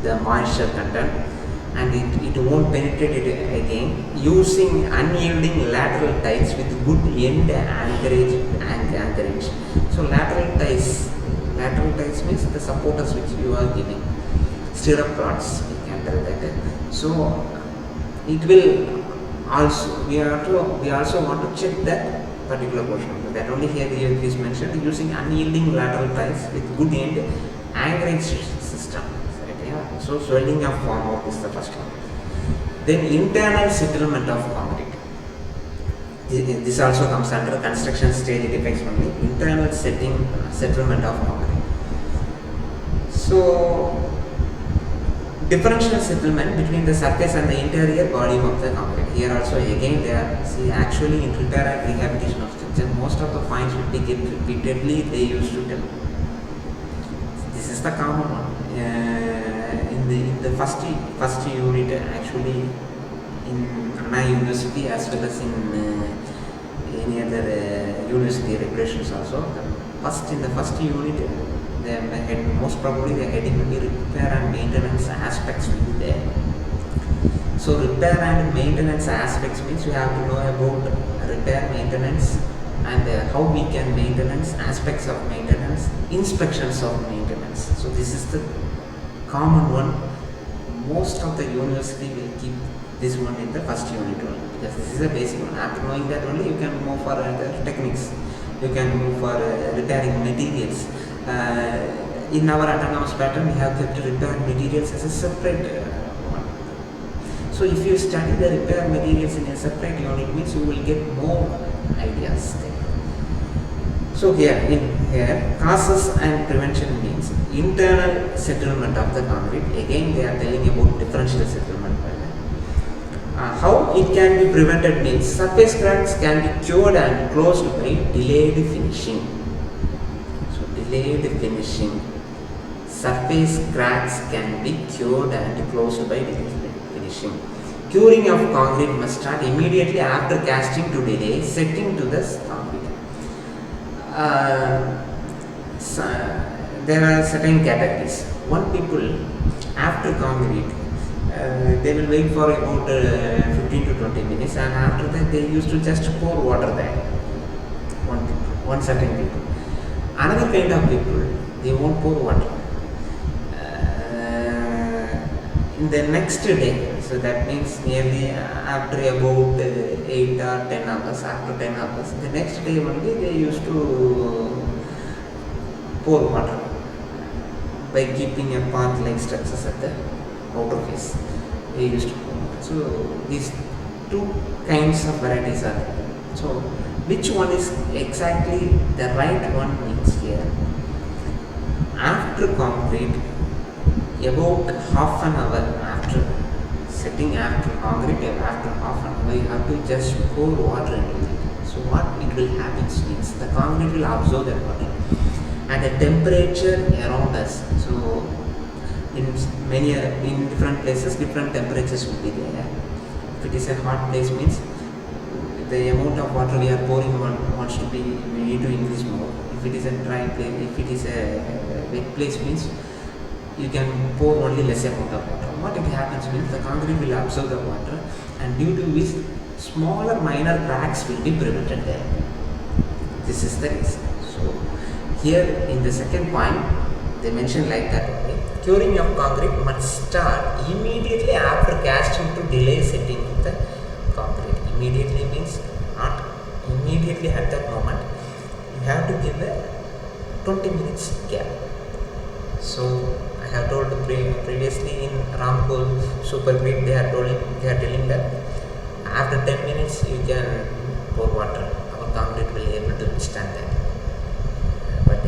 [SPEAKER 2] the moisture content and it won't penetrate it again. Using unyielding lateral ties with good end anchorage. So lateral ties means the supporters which you are giving, stirrup rods we can tell that. So it will also we also want to check that particular portion. That only here it is mentioned using unyielding lateral ties with good end anchorage system. Right, yeah. So swelling of formwork is the first one. Then internal settlement of concrete. This also comes under construction stage defects only. Internal settlement of concrete. So differential settlement between the surface and the interior volume of the concrete. Here also again they are actually in repair and rehabilitation of structure. Most of the finds will be get repeatedly they used to tell. This is the common one. In the first unit actually in Anna University as well as in any other university regulations also. In the first unit, most probably the heading will be repair and maintenance aspects will be there. So repair and maintenance aspects means you have to know about repair, maintenance, and how we can maintenance, aspects of maintenance, inspections of maintenance. So this is the common one. Most of the university will keep this one in the first unit only. Because this is a basic one. After knowing that only you can move for other techniques. You can move for repairing materials. In our autonomous pattern, we have kept repair materials as a separate one. So if you study the repair materials in a separate unit, means you will get more ideas there. So here, causes and prevention means internal settlement of the concrete. Again, they are telling about differential settlement. How it can be prevented means surface cracks can be cured and closed by delayed finishing. So delayed finishing. Surface cracks can be cured and closed by delayed finishing. Curing of concrete must start immediately after casting to delay setting to the concrete. There are certain categories. One people after concrete, they will wait for about 15 to 20 minutes, and after that they used to just pour water there. One certain people. Another kind of people, they won't pour water. In the next day, so that means nearly after about 8 or 10 hours, after 10 hours, the next day only they used to pour water by keeping a path-like structures at the outer face. They used to pour water. So these two kinds of varieties are there. So which one is exactly the right one means here? After concrete, about half an hour after setting after concrete, after half an hour, you have to just pour water into it. So what it will happen means the concrete will absorb that water, and the temperature around us. So in different places, different temperatures will be there. If it is a hot place, means the amount of water we are pouring wants to be, we need to increase more. If it is a dry place, if it is a wet place, means you can pour only less amount of water. What it happens means the concrete will absorb the water, and due to which smaller minor cracks will be prevented there. This is the reason. So here in the second point, they mention like that. Okay? Curing of concrete must start immediately after casting to delay setting of the concrete. Immediately means not immediately at that moment. You have to give a 20 minutes gap. So I have told previously in Ramco Super Grid, they are telling that after 10 minutes you can pour water. Our concrete will be able to withstand that. But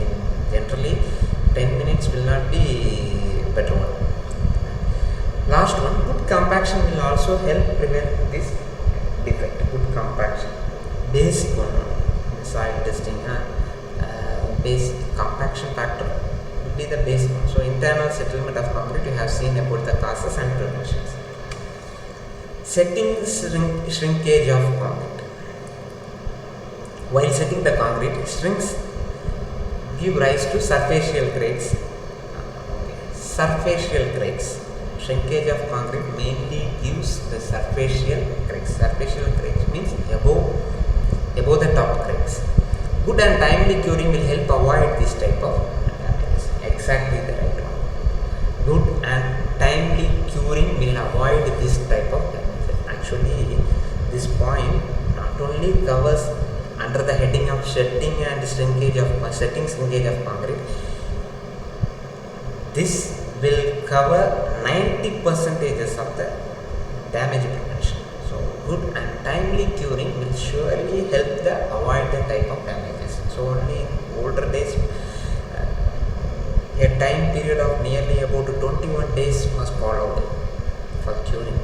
[SPEAKER 2] generally 10 minutes will not be better one. Last one, good compaction will also help prevent this defect. Good compaction, basic one, soil testing, basic compaction factor will be the basic one. So internal settlement of concrete, you have seen about the causes and preventions. Setting shrinkage of concrete. While setting the concrete, shrinks give rise to superficial cracks. Superficial cracks. Shrinkage of concrete mainly gives the superficial cracks. Superficial cracks means above the top cracks. Good and timely curing will help avoid this type of damages. Exactly the right one. Good and timely curing will avoid this type of damages. Actually, this point not only covers under the heading of setting shrinkage of concrete. This will cover 90% of the damage prevention. So good and timely curing will surely help the avoid the type of damages. So only in older days, a time period of nearly about 21 days was followed for curing.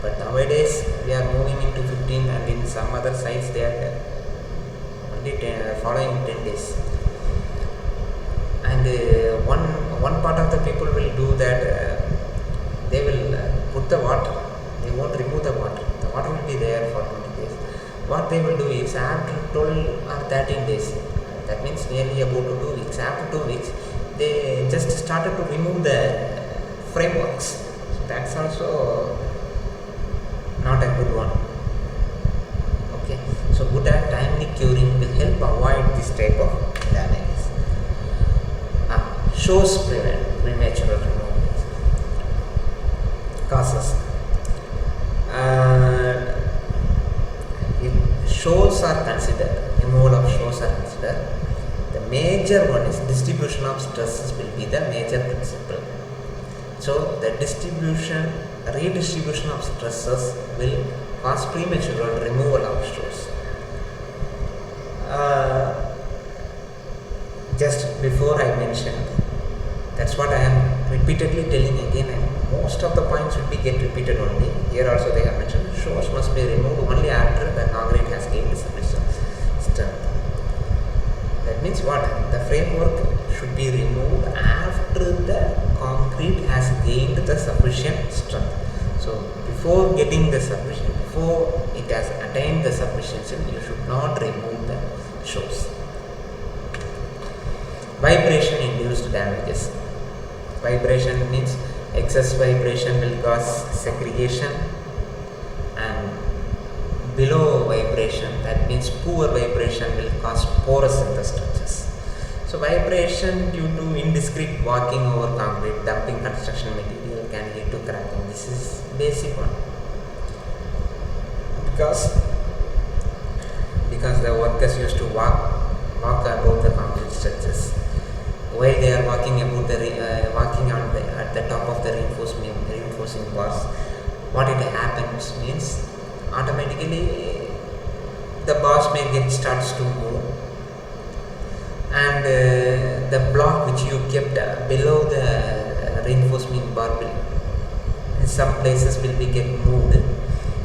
[SPEAKER 2] But nowadays we are moving into 15, and in some other sites they are only following 10 days. And one part of the people will do that, they will put the water, they won't remove the water. The water will be there for 20 days. What they will do is after 12 or 13 days, that means nearly about 2 weeks, after 2 weeks, they just started to remove the frameworks. So that's also not a good one. Okay, so good and timely curing will help avoid this type of damages. Shows premature removal. major one is distribution of stresses will be the major principle. So the redistribution of stresses will cause premature removal of stress. Just before I mentioned, that's what I am repeatedly telling again, and most of the points will be get repeated only. Here also they have mentioned shores must be removed only after the concrete has gained sufficient strength. That means what? The framework should be removed after the concrete has gained the sufficient strength. So before getting the sufficient, before it has attained the sufficiency, you should not remove the shores. Vibration induced damages. Vibration means excess vibration will cause segregation, and below vibration, that means poor vibration, will cause porous in the structures. So vibration due to indiscreet walking over concrete, dumping construction material can lead to cracking. This is basic one. Because the workers used to walk above the concrete structures. While they are walking about walking on at the top of the reinforcing bars, what it happens means automatically the bars may starts to move, and the block which you kept below the reinforcement bar will, in some places, will be get moved.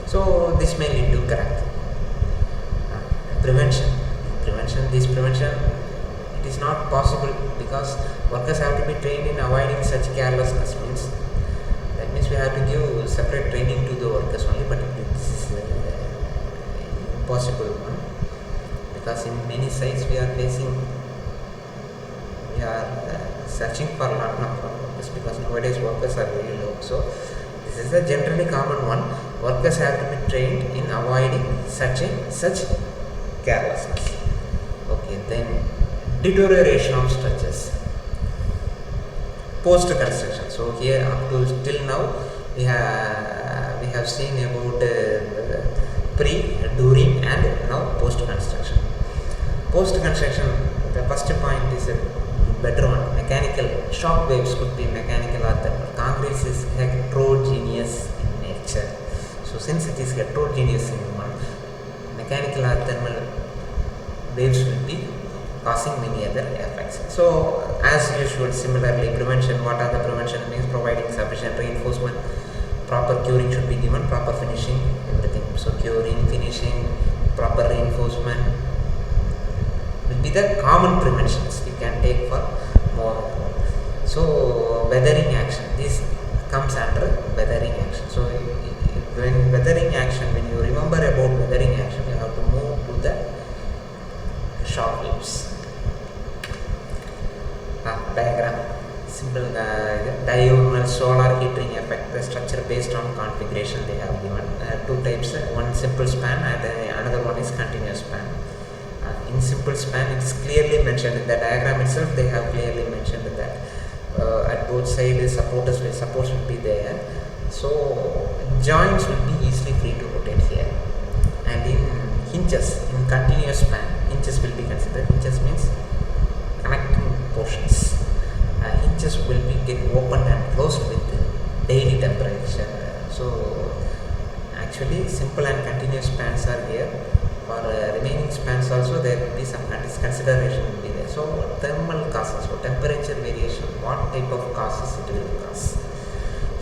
[SPEAKER 2] So this may lead to crack. Prevention. It is not possible because workers have to be trained in avoiding such carelessness. That means we have to give separate training to the workers only, but this is impossible one, because in many sites we are searching for a lot of workers, because nowadays workers are very low. So this is a generally common one. Workers have to be trained in avoiding such carelessness. Okay, then deterioration of structures. Post construction. So here up to till now we have seen about pre, during, and now post construction. Post construction, the first point is a better one. Mechanical shock waves could be mechanical or thermal. Concrete is heterogeneous in nature. So since it is heterogeneous in one, mechanical or thermal waves will be causing many other effects. So as usual, similarly, prevention. What are the prevention means? Providing sufficient reinforcement, proper curing should be given, proper finishing, everything. So curing, finishing, proper reinforcement will be the common preventions you can take for more. So weathering action, this comes under weathering action. So when weathering action, when you remember about weathering action, you have to move to the shock waves. Diagram. Simple diurnal solar heating effect. The structure based on configuration they have given. Two types, one simple span and another one is continuous span. In simple span, it is clearly mentioned in the diagram itself. They have clearly mentioned that at both sides supports will be there. So joints will be easily free to rotate here. And in hinges, in continuous span, hinges will be considered. Hinges means connecting portions. Hinges will be get opened and closed with daily temperature. So actually simple and continuous spans are here. For remaining spans also there will be some consideration will be there. So thermal causes, so temperature variation, what type of causes it will cause.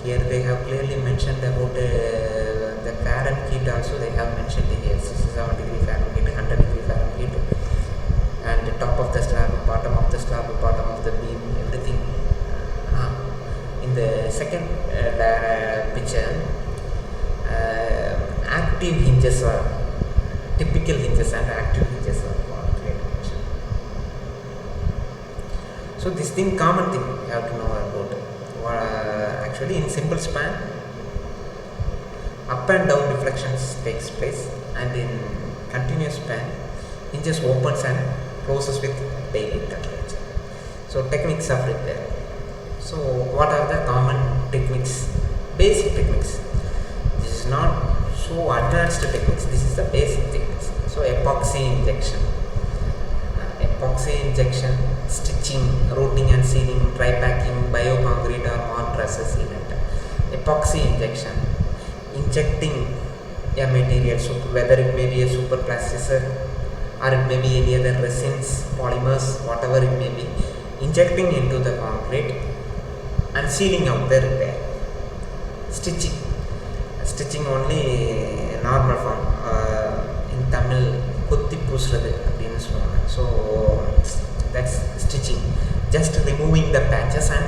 [SPEAKER 2] Here they have clearly mentioned about the Fahrenheit also. They have mentioned here 67 degree Fahrenheit, 100 degree Fahrenheit, and the top of the slab, bottom of the slab, bottom of the beam, everything. In the second picture, active hinges are typical hinges and active hinges are mentioned. So this thing, common thing you have to know about. Actually in simple span, up and down deflections takes place, and in continuous span, hinges opens and closes with daily temperature. So techniques are prepared. So what are the common techniques? Basic techniques. This is not so advanced techniques. This is the basic techniques. So epoxy epoxy injection, stitching, routing and sealing, dry packing, bioconcrete or mortar sealant. Epoxy injection, injecting a material, so whether it may be a superplasticizer or it may be any other resins, polymers, whatever it may be, injecting into the concrete and sealing out the repair. Stitching only normal form, in Tamil kutti pusradu அப்படினு சொல்லுவாங்க. So that's stitching, just removing the patches and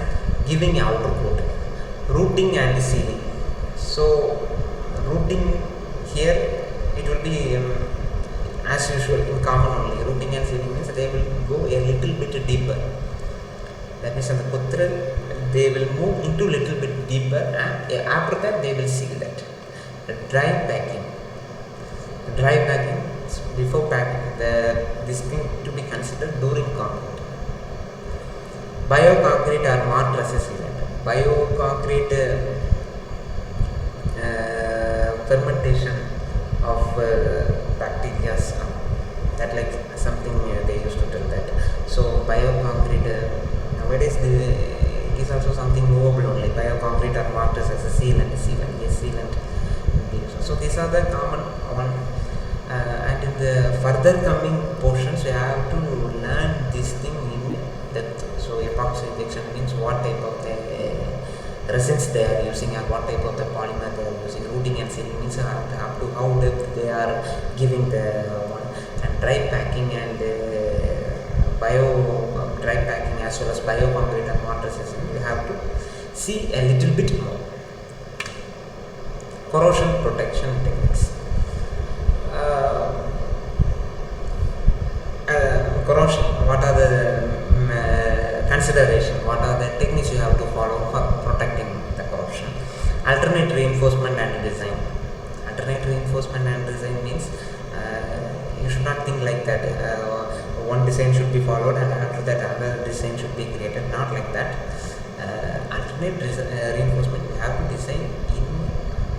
[SPEAKER 2] giving outer coat. Routing and sealing, so routing here it will be as usual in common only. Routing and sealing means they will go a little bit deeper, that means on the putra they will move into little bit deeper, and after that they will seal that. Dry packing, before packing, this thing to be considered during concrete. Bioconcrete or mortar sealant. Bioconcrete fermentation of bacteria, that like something they used to tell that. So bioconcrete nowadays it is also something movable only. Bioconcrete or mortars as a sealant. So these are the common one, and in the further coming portions we have to learn this thing in depth. So epoxy injection means what type of the resins they are using and what type of the polymer they are using. Routing and sealing means up to how depth they are giving the one. And dry packing and dry packing as well as bioconcrete and mortar system, you have to see a little bit more. Corrosion protection techniques. Corrosion, what are the consideration, what are the techniques you have to follow for protecting the corrosion? Alternate reinforcement and design. Alternate reinforcement and design means you should not think like that one design should be followed and after that another design should be created, not like that. Alternate reinforcement, you have to design in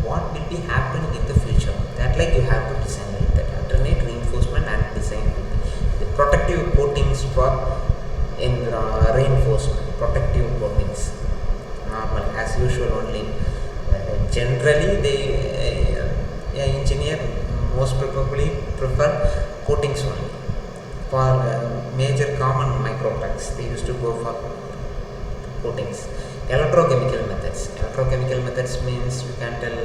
[SPEAKER 2] what will be happening in the future, that like you have to design like that. Alternate reinforcement and design, the protective coatings for in reinforcement, protective coatings, normal as usual only. Generally they engineer most probably prefer coatings only. For major common micro cracks they used to go for coatings. Electrochemical methods means you can tell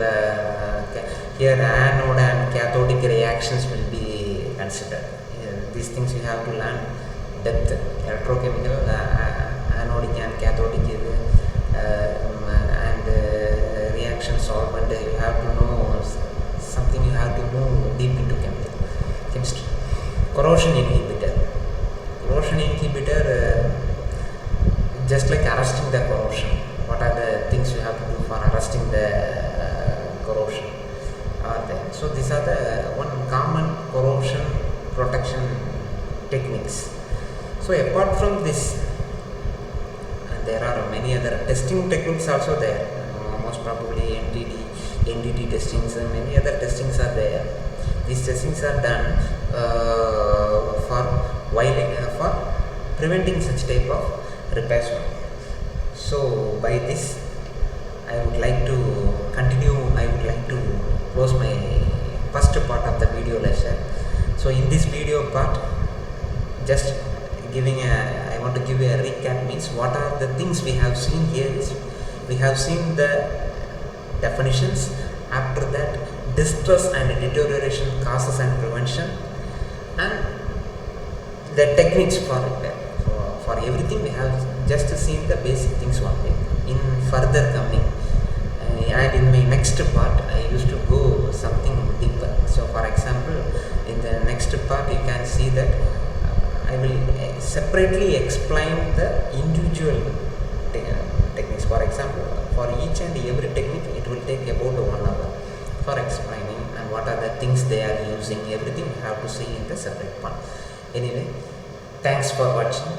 [SPEAKER 2] here anode and cathodic reactions will be considered. These things you have to learn depth. Electrochemical, anodic and cathodic and reaction solvent, you have to know something, you have to move deep into chemistry. Corrosion inhibitor, just like arresting the corrosion. What are the things you have to do for arresting the corrosion? So these are the one common corrosion protection techniques. So apart from this, there are many other testing techniques also there. Most probably NDT testings and many other testings are there. These testings are done for preventing such type of repairs. So by this I would like to close my first part of the video lecture. So in this video part, just I want to give you a recap. Means what are the things we have seen here is, we have seen the definitions, after that distress and deterioration causes and prevention, and the techniques for repair. So for everything we have just seen the basic things only. In further coming and in my next part I used to go something deeper. So for example, in the next part you can see that I will separately explain the individual techniques. For example, for each and every technique it will take about 1 hour for explaining, and what are the things they are using, everything you have to see in the separate part. Anyway, thanks for watching.